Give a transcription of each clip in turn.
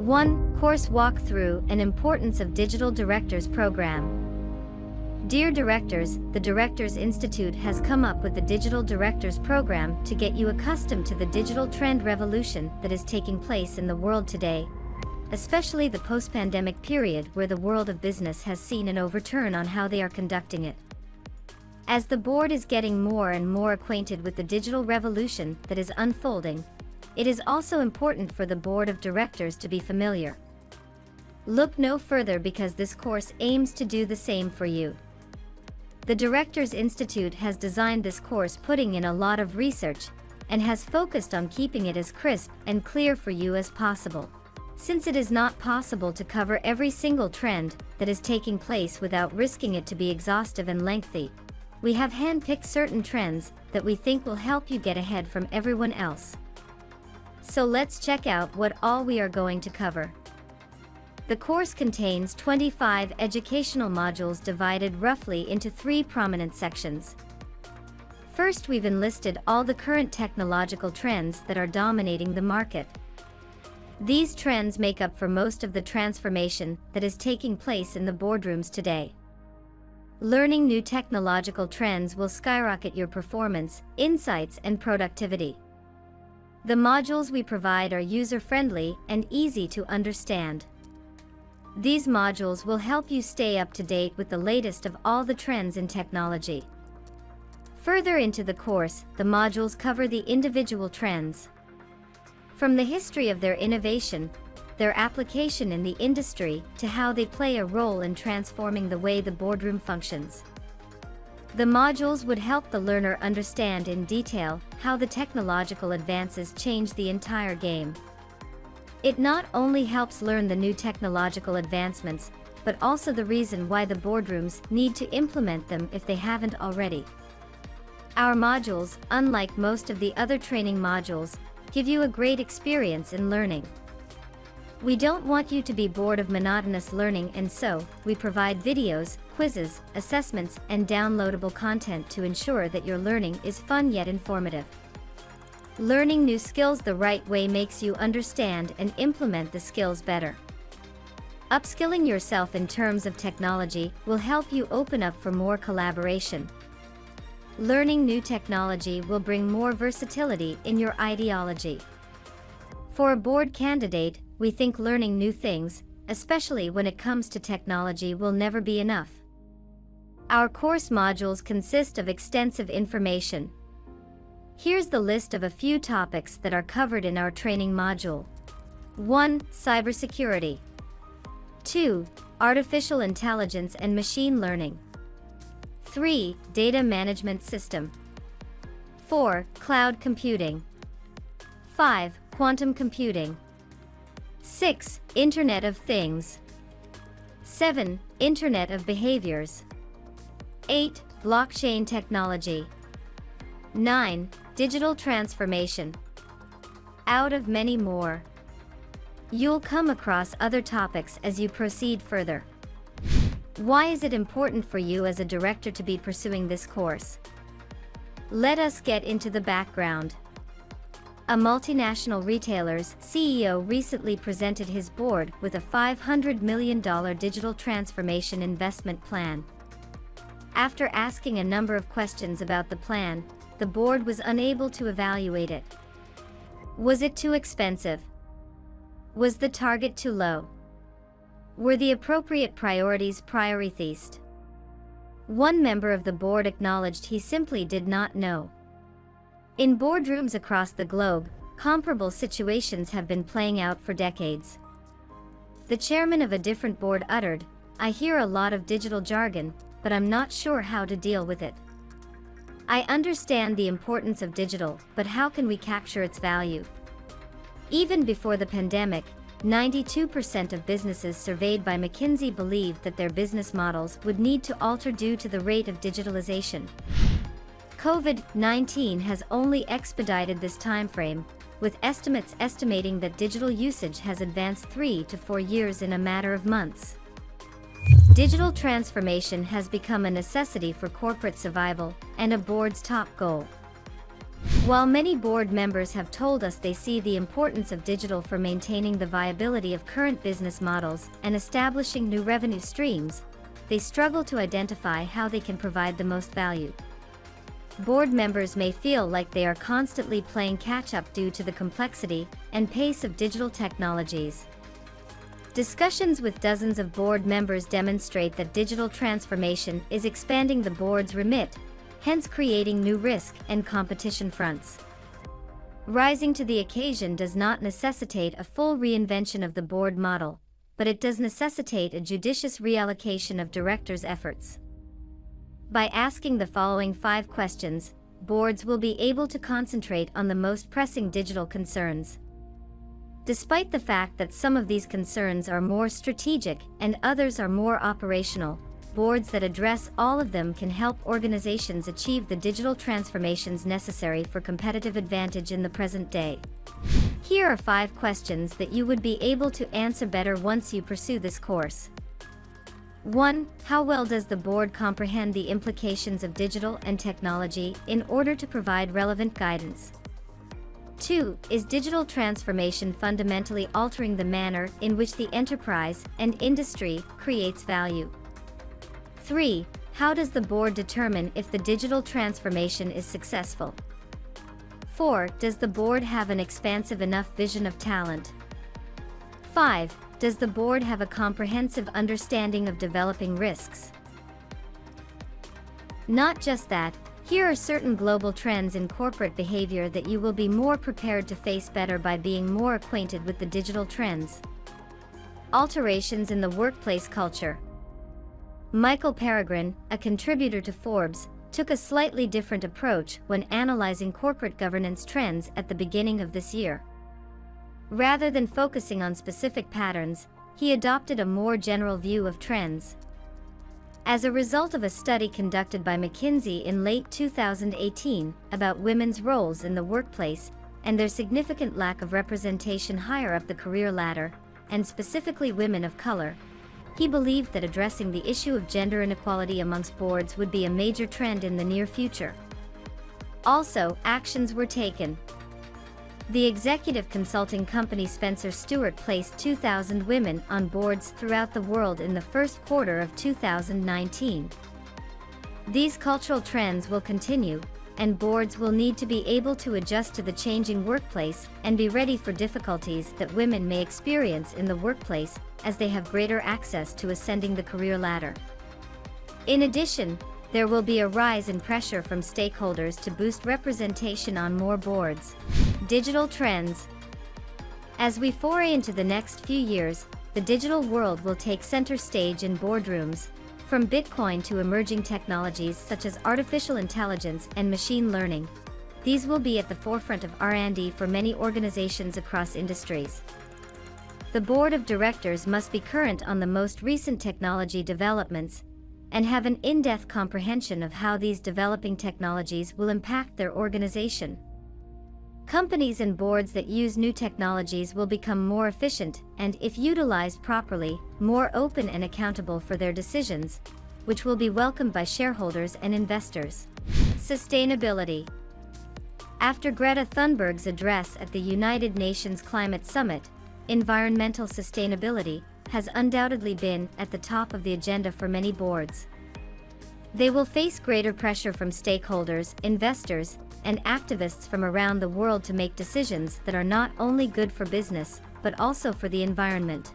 1. Course Walkthrough and Importance of Digital Directors Program. Dear Directors, the Directors Institute has come up with the Digital Directors Program to get you accustomed to the digital trend revolution that is taking place in the world today, especially the post-pandemic period where the world of business has seen an overturn on how they are conducting it. As the board is getting more and more acquainted with the digital revolution that is unfolding, it is also important for the board of directors to be familiar. Look no further because this course aims to do the same for you. The Directors Institute has designed this course putting in a lot of research and has focused on keeping it as crisp and clear for you as possible. Since it is not possible to cover every single trend that is taking place without risking it to be exhaustive and lengthy, we have handpicked certain trends that we think will help you get ahead from everyone else. So let's check out what all we are going to cover. The course contains 25 educational modules divided roughly into 3 prominent sections. First, we've enlisted all the current technological trends that are dominating the market. These trends make up for most of the transformation that is taking place in the boardrooms today. Learning new technological trends will skyrocket your performance, insights, and productivity. The modules we provide are user-friendly and easy to understand. These modules will help you stay up to date with the latest of all the trends in technology. Further into the course, the modules cover the individual trends. From the history of their innovation, their application in the industry, to how they play a role in transforming the way the boardroom functions. The modules would help the learner understand in detail how the technological advances change the entire game. It not only helps learn the new technological advancements, but also the reason why the boardrooms need to implement them if they haven't already. Our modules, unlike most of the other training modules, give you a great experience in learning. We don't want you to be bored of monotonous learning, and so we provide videos, quizzes, assessments, and downloadable content to ensure that your learning is fun yet informative. Learning new skills the right way makes you understand and implement the skills better. Upskilling yourself in terms of technology will help you open up for more collaboration. Learning new technology will bring more versatility in your ideology. For a board candidate, we think learning new things, especially when it comes to technology, will never be enough. Our course modules consist of extensive information. Here's the list of a few topics that are covered in our training module. 1. Cybersecurity. 2. Artificial intelligence and machine learning. 3. Data management system. 4. Cloud computing. 5. Quantum computing. 6. Internet of Things. 7. Internet of Behaviors. 8. Blockchain technology. 9. Digital transformation. Out of many more. You'll come across other topics as you proceed further. Why is it important for you as a director to be pursuing this course? Let us get into the background. A multinational retailer's CEO recently presented his board with a $500 million digital transformation investment plan. After asking a number of questions about the plan, the board was unable to evaluate it. Was it too expensive? Was the target too low? Were the appropriate priorities prioritized? One member of the board acknowledged he simply did not know. In boardrooms across the globe, comparable situations have been playing out for decades. The chairman of a different board uttered, "I hear a lot of digital jargon, but I'm not sure how to deal with it. I understand the importance of digital, but how can we capture its value?" Even before the pandemic, 92% of businesses surveyed by McKinsey believed that their business models would need to alter due to the rate of digitalization. COVID-19 has only expedited this timeframe, with estimates estimating that digital usage has advanced 3 to 4 years in a matter of months. Digital transformation has become a necessity for corporate survival and a board's top goal. While many board members have told us they see the importance of digital for maintaining the viability of current business models and establishing new revenue streams, they struggle to identify how they can provide the most value. Board members may feel like they are constantly playing catch-up due to the complexity and pace of digital technologies. Discussions with dozens of board members demonstrate that digital transformation is expanding the board's remit, hence creating new risk and competition fronts. Rising to the occasion does not necessitate a full reinvention of the board model, but it does necessitate a judicious reallocation of directors' efforts. By asking the following 5 questions, boards will be able to concentrate on the most pressing digital concerns. Despite the fact that some of these concerns are more strategic and others are more operational, boards that address all of them can help organizations achieve the digital transformations necessary for competitive advantage in the present day. Here are 5 questions that you would be able to answer better once you pursue this course. 1. How well does the board comprehend the implications of digital and technology in order to provide relevant guidance? 2. Is digital transformation fundamentally altering the manner in which the enterprise and industry creates value? 3. How does the board determine if the digital transformation is successful? 4. Does the board have an expansive enough vision of talent? 5. Does the board have a comprehensive understanding of developing risks? Not just that, here are certain global trends in corporate behavior that you will be more prepared to face better by being more acquainted with the digital trends. Alterations in the workplace culture. Michael Peregrine, a contributor to Forbes, took a slightly different approach when analyzing corporate governance trends at the beginning of this year. Rather than focusing on specific patterns, he adopted a more general view of trends. As a result of a study conducted by McKinsey in late 2018 about women's roles in the workplace and their significant lack of representation higher up the career ladder, and specifically women of color, he believed that addressing the issue of gender inequality amongst boards would be a major trend in the near future. Also, actions were taken. The executive consulting company Spencer Stuart placed 2,000 women on boards throughout the world in the first quarter of 2019. These cultural trends will continue, and boards will need to be able to adjust to the changing workplace and be ready for difficulties that women may experience in the workplace as they have greater access to ascending the career ladder. In addition, there will be a rise in pressure from stakeholders to boost representation on more boards. Digital trends. As we foray into the next few years, the digital world will take center stage in boardrooms, from Bitcoin to emerging technologies such as artificial intelligence and machine learning. These will be at the forefront of R&D for many organizations across industries. The board of directors must be current on the most recent technology developments and have an in-depth comprehension of how these developing technologies will impact their organization. Companies and boards that use new technologies will become more efficient and, if utilized properly, more open and accountable for their decisions, which will be welcomed by shareholders and investors. Sustainability. After Greta Thunberg's address at the United Nations Climate Summit, environmental sustainability has undoubtedly been at the top of the agenda for many boards. They will face greater pressure from stakeholders, investors, and activists from around the world to make decisions that are not only good for business, but also for the environment.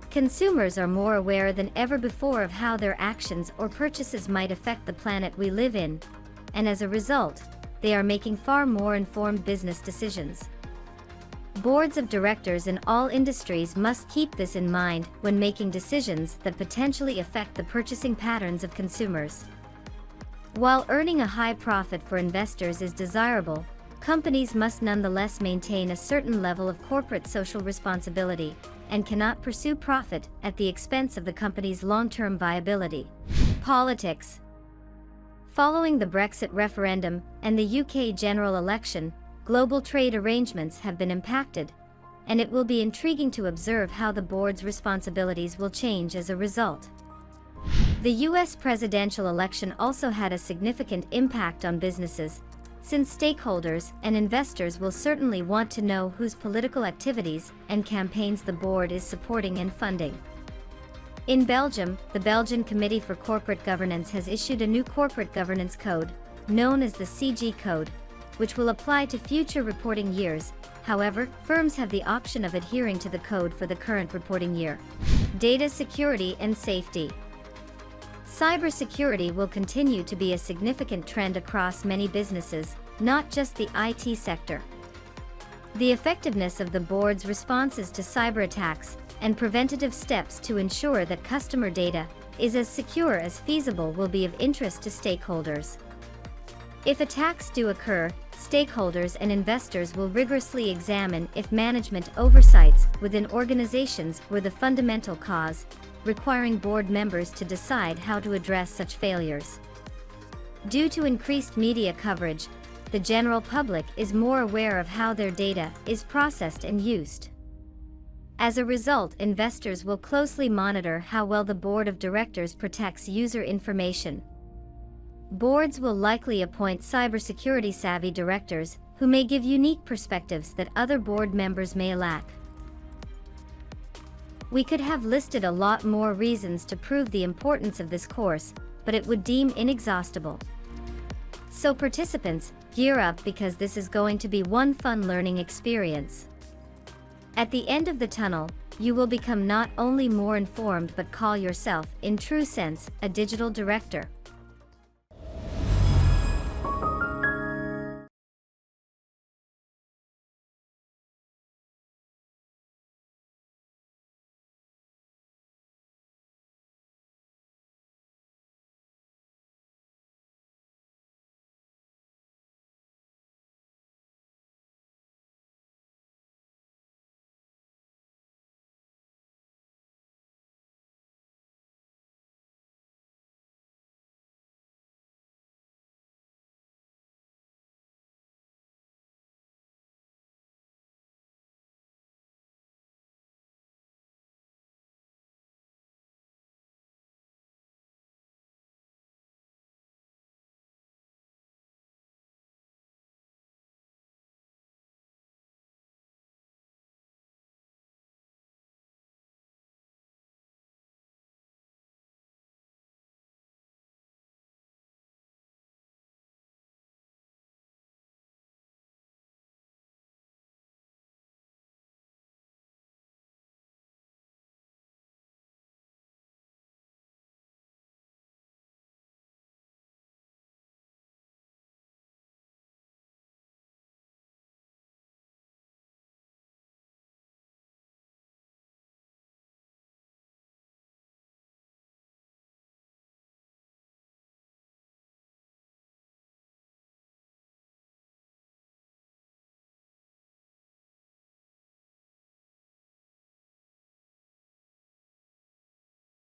Consumers are more aware than ever before of how their actions or purchases might affect the planet we live in, and as a result, they are making far more informed business decisions. Boards of directors in all industries must keep this in mind when making decisions that potentially affect the purchasing patterns of consumers. While earning a high profit for investors is desirable, companies must nonetheless maintain a certain level of corporate social responsibility and cannot pursue profit at the expense of the company's long-term viability. Politics. Following the Brexit referendum and the UK general election, global trade arrangements have been impacted, and it will be intriguing to observe how the board's responsibilities will change as a result. The US presidential election also had a significant impact on businesses, since stakeholders and investors will certainly want to know whose political activities and campaigns the board is supporting and funding. In Belgium, the Belgian Committee for Corporate Governance has issued a new corporate governance code, known as the CG Code, which will apply to future reporting years. However, firms have the option of adhering to the code for the current reporting year. Data security and safety. Cybersecurity will continue to be a significant trend across many businesses, not just the IT sector. The effectiveness of the board's responses to cyber attacks and preventative steps to ensure that customer data is as secure as feasible will be of interest to stakeholders. If attacks do occur, stakeholders and investors will rigorously examine if management oversights within organizations were the fundamental cause, requiring board members to decide how to address such failures. Due to increased media coverage, the general public is more aware of how their data is processed and used. As a result, investors will closely monitor how well the board of directors protects user information. Boards will likely appoint cybersecurity-savvy directors who may give unique perspectives that other board members may lack. We could have listed a lot more reasons to prove the importance of this course, but it would deem inexhaustible. So participants, gear up because this is going to be one fun learning experience. At the end of the tunnel, you will become not only more informed but call yourself, in true sense, a digital director.